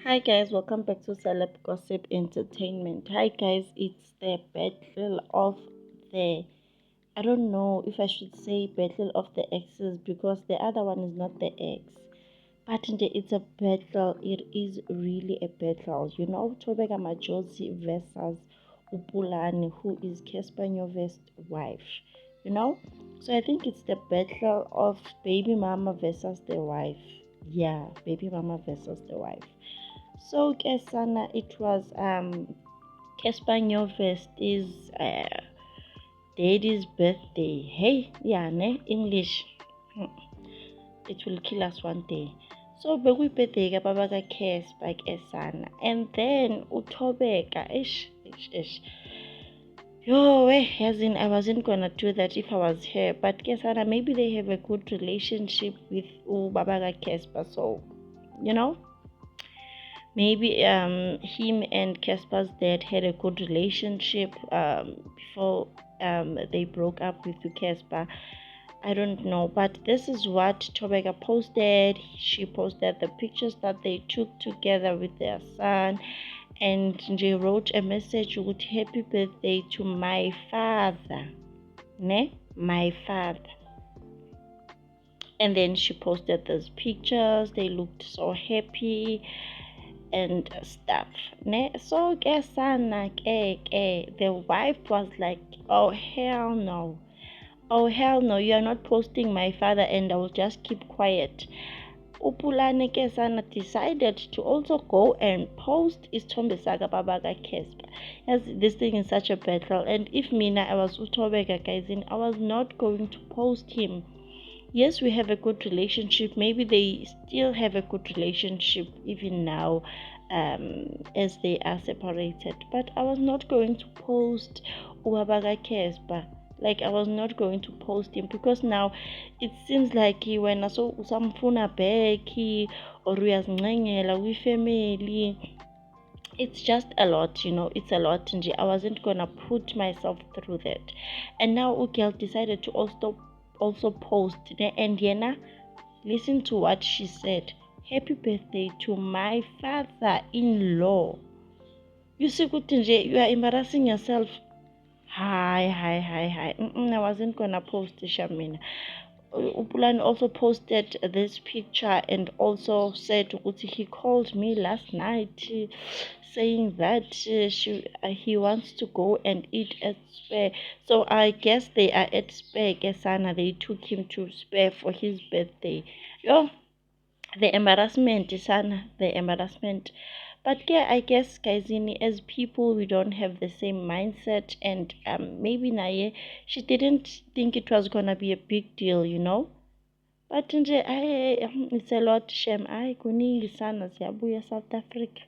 Hi guys, welcome back to Celeb Gossip Entertainment. Hi guys, it's the battle of the I don't know if I should say battle of the exes because the other one is not the ex. But it's a battle. It is really a battle. Tobeka Majosi versus Upulani, who is Casper Nyovest's wife. You know? So I think it's the battle of baby mama versus the wife. Yeah, baby mama versus the wife. So Kesana, it was Casper Nyovest is daddy's birthday. Hey, yeah, ne English. Hmm, it will kill us one day. So bekuyibhedeka baba kaCasper Kesana. And then Utobeka, ish. Yo, as in I wasn't gonna do that if I was here. But Kesana, maybe they have a good relationship with Baba Casper, so you know. Maybe him and Casper's dad had a good relationship before they broke up with Casper. I don't know, but this is what Tobeka posted. She posted the pictures that they took together with their son, and she wrote a message with happy birthday to my father. Ne? My father. And then she posted those pictures. They looked so happy and stuff. Ne? So Kesana the wife was like, oh hell no. Oh hell no, you are not posting my father and I will just keep quiet. Upulane Kesana decided to also go and post Istombe Saga Babaka Casper. Yes, this thing is such a battle, and if Mina I was Utobeka guys, I was not going to post him. Yes, we have a good relationship. Maybe they still have a good relationship even now, as they are separated. But I was not going to post Uwabaga Kespa. Like I was not going to post him because now it seems like he when so usamfuna back he or uyazincengela with family. It's just a lot, it's a lot. And I wasn't gonna put myself through that. And now Ugel decided to also post and Yena, listen to what she said. Happy birthday to my father-in-law. You see, you are embarrassing yourself. Hi. I wasn't gonna post Shamina. Upulani also posted this picture and also said he called me last night saying that he wants to go and eat at Spare. So I guess they are at Spare Kesana. They took him to Spare for his birthday. Yo, the embarrassment, Sana, the embarrassment. But yeah, I guess guys, as people, we don't have the same mindset, and maybe Naye, she didn't think it was gonna be a big deal. But nje, it's a lot shame. Kuningi sana siyabuya South Africa.